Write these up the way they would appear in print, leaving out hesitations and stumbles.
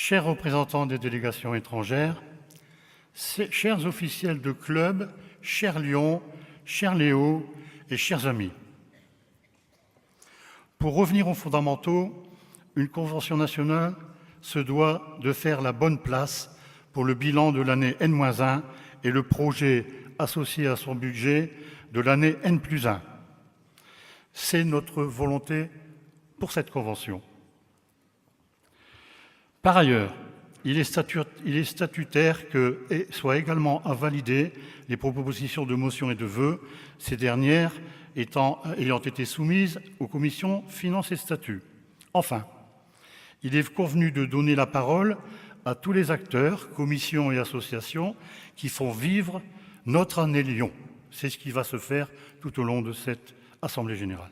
chers représentants des délégations étrangères, chers officiels de club, cher Lyon, cher Léo et chers amis. Pour revenir aux fondamentaux, une convention nationale se doit de faire la bonne place pour le bilan de l'année N-1 et le projet associé à son budget de l'année N+1. C'est notre volonté pour cette convention. Par ailleurs, il est statutaire que soient également à valider les propositions de motion et de vœux, ces dernières ayant été soumises aux commissions Finances et Statuts. Enfin, il est convenu de donner la parole à tous les acteurs, commissions et associations qui font vivre notre année Lyon. C'est ce qui va se faire tout au long de cette Assemblée générale.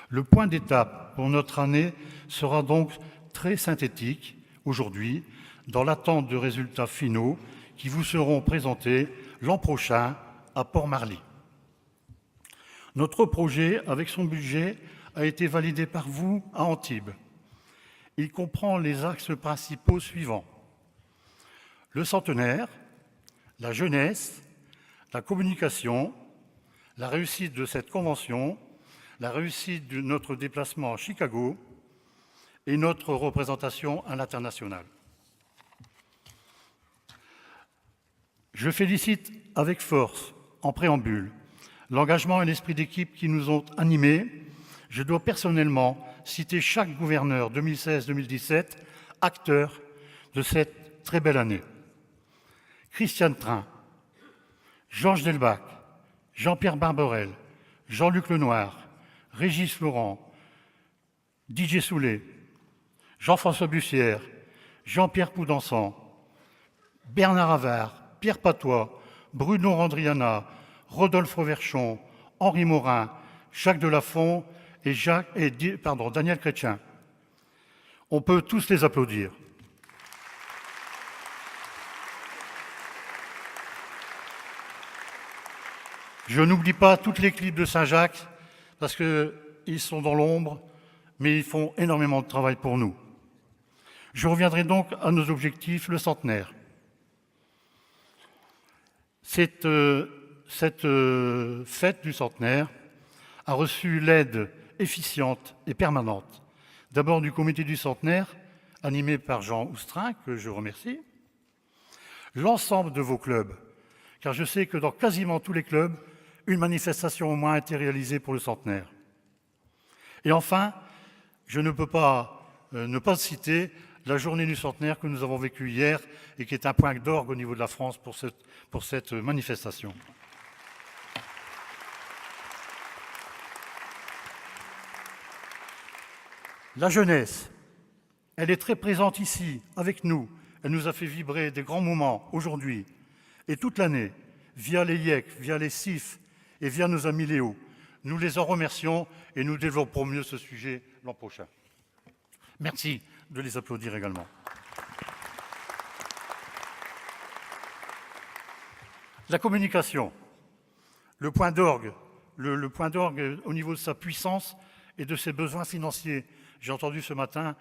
Le point d'étape pour notre année sera donc très synthétique aujourd'hui, dans l'attente de résultats finaux qui vous seront présentés l'an prochain à Port-Marly. Notre projet, avec son budget, a été validé par vous à Antibes. Il comprend les axes principaux suivants: le centenaire, la jeunesse, la communication, la réussite de cette convention, la réussite de notre déplacement à Chicago et notre représentation à l'international. Je félicite avec force, en préambule, l'engagement et l'esprit d'équipe qui nous ont animés. Je dois personnellement citer chaque gouverneur 2016-2017, acteur de cette très belle année. Christiane Train, Georges Delbach, Jean-Pierre Barberel, Jean-Luc Lenoir, Régis Laurent, Didier Soulet, Jean-François Bussière, Jean-Pierre Poudançan, Bernard Avard, Pierre Patois, Bruno Randriana, Rodolphe Reverchon, Henri Morin, Jacques Delafont et Daniel Chrétien. On peut tous les applaudir. Je n'oublie pas toute l'équipe de Saint-Jacques parce qu'ils sont dans l'ombre, mais ils font énormément de travail pour nous. Je reviendrai donc à nos objectifs, le centenaire. Cette fête du centenaire a reçu l'aide efficiente et permanente, d'abord du comité du centenaire, animé par Jean Oustrin, que je remercie, l'ensemble de vos clubs, car je sais que dans quasiment tous les clubs, une manifestation au moins a été réalisée pour le centenaire. Et enfin, je ne peux pas ne pas citer la journée du centenaire que nous avons vécue hier et qui est un point d'orgue au niveau de la France pour cette manifestation. La jeunesse, elle est très présente ici, avec nous. Elle nous a fait vibrer des grands moments aujourd'hui et toute l'année, via les IEC, via les CIF et via nos amis Léo. Nous les en remercions et nous développerons mieux ce sujet l'an prochain. Merci de les applaudir également. La communication, le point d'orgue au niveau de sa puissance et de ses besoins financiers. J'ai entendu ce matin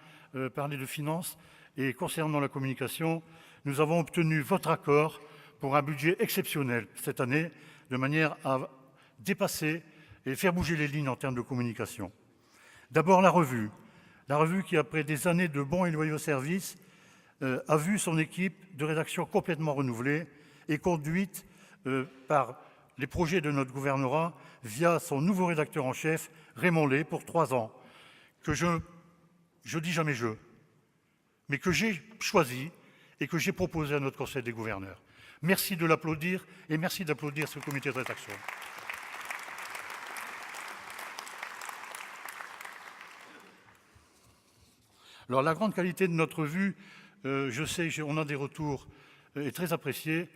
parler de finances et concernant la communication, nous avons obtenu votre accord pour un budget exceptionnel cette année, de manière à dépasser et faire bouger les lignes en termes de communication. D'abord la revue qui, après des années de bons et loyaux services, a vu son équipe de rédaction complètement renouvelée et conduite par les projets de notre gouvernorat via son nouveau rédacteur en chef, Raymond Lay, pour 3 ans, que je dis jamais mais que j'ai choisi et que j'ai proposé à notre Conseil des gouverneurs. Merci de l'applaudir et merci d'applaudir ce comité de rédaction. Alors la grande qualité de notre revue, je sais, on a des retours, est très appréciée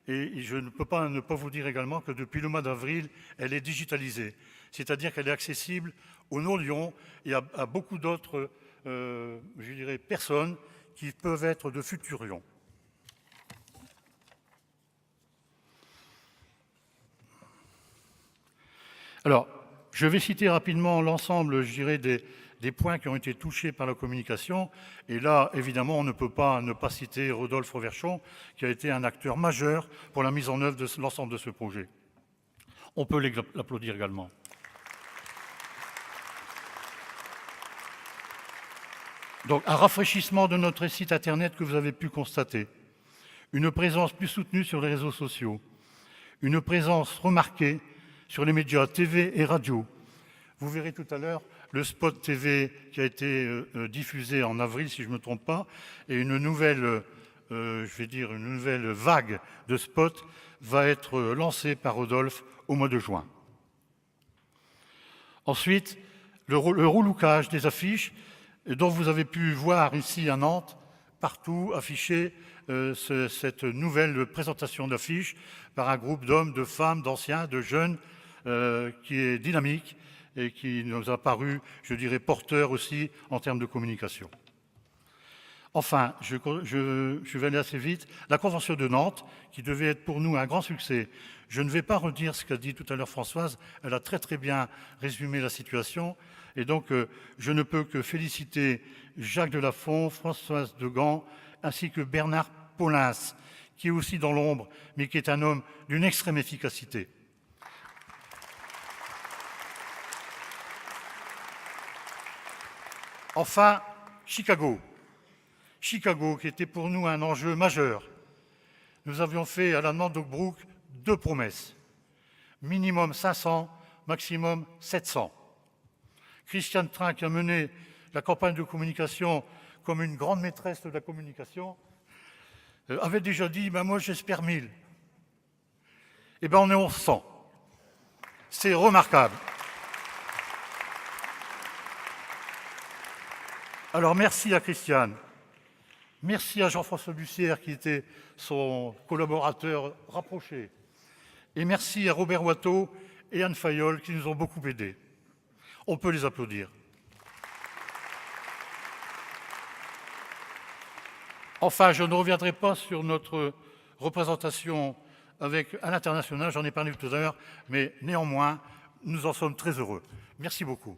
et je ne peux pas ne pas vous dire également que depuis le mois d'avril, elle est digitalisée. C'est-à-dire qu'elle est accessible aux non-Lyon et à beaucoup d'autres, je dirais, personnes qui peuvent être de futurs Lyon. Alors, je vais citer rapidement l'ensemble, je dirais, des points qui ont été touchés par la communication. Et là, évidemment, on ne peut pas ne pas citer Rodolphe Roverchon, qui a été un acteur majeur pour la mise en œuvre de l'ensemble de ce projet. On peut l'applaudir également. Donc, un rafraîchissement de notre site internet que vous avez pu constater, une présence plus soutenue sur les réseaux sociaux, une présence remarquée sur les médias TV et radio. Vous verrez tout à l'heure le spot TV qui a été diffusé en avril, si je ne me trompe pas, et une nouvelle vague de spots va être lancée par Rodolphe au mois de juin. Ensuite, le relookage des affiches dont vous avez pu voir ici à Nantes, partout affiché cette nouvelle présentation d'affiches par un groupe d'hommes, de femmes, d'anciens, de jeunes, qui est dynamique et qui nous a paru, je dirais, porteur aussi en termes de communication. Enfin, je vais aller assez vite. La Convention de Nantes, qui devait être pour nous un grand succès. Je ne vais pas redire ce qu'a dit tout à l'heure Françoise. Elle a très très bien résumé la situation. Et donc, je ne peux que féliciter Jacques Delafont, Françoise Degan, ainsi que Bernard Paulins, qui est aussi dans l'ombre, mais qui est un homme d'une extrême efficacité. Enfin, Chicago. Chicago, qui était pour nous un enjeu majeur. Nous avions fait à la demande d'Oakbrook 2 promesses. Minimum 500, maximum 700. Christiane Train, qui a mené la campagne de communication comme une grande maîtresse de la communication, avait déjà dit moi j'espère 1000. Eh bien on est en 100. C'est remarquable. Alors merci à Christiane. Merci à Jean-François Bussière, qui était son collaborateur rapproché. Et merci à Robert Watteau et Anne Fayolle, qui nous ont beaucoup aidés. On peut les applaudir. Enfin, je ne reviendrai pas sur notre représentation à l'international, j'en ai parlé tout à l'heure, mais néanmoins, nous en sommes très heureux. Merci beaucoup.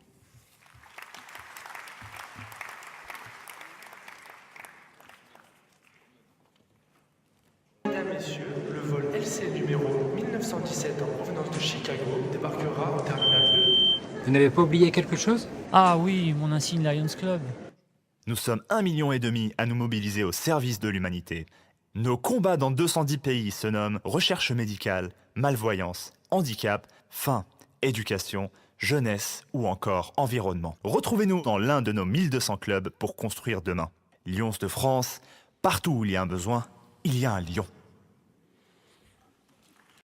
Mesdames, Messieurs, le vol LC numéro 1917 en provenance de Chicago débarquera au terminal E. Vous n'avez pas oublié quelque chose? Ah oui, mon insigne Lions Club. Nous sommes 1,5 million à nous mobiliser au service de l'humanité. Nos combats dans 210 pays se nomment recherche médicale, malvoyance, handicap, faim, éducation, jeunesse ou encore environnement. Retrouvez-nous dans l'un de nos 1200 clubs pour construire demain. Lions de France, partout où il y a un besoin, il y a un lion.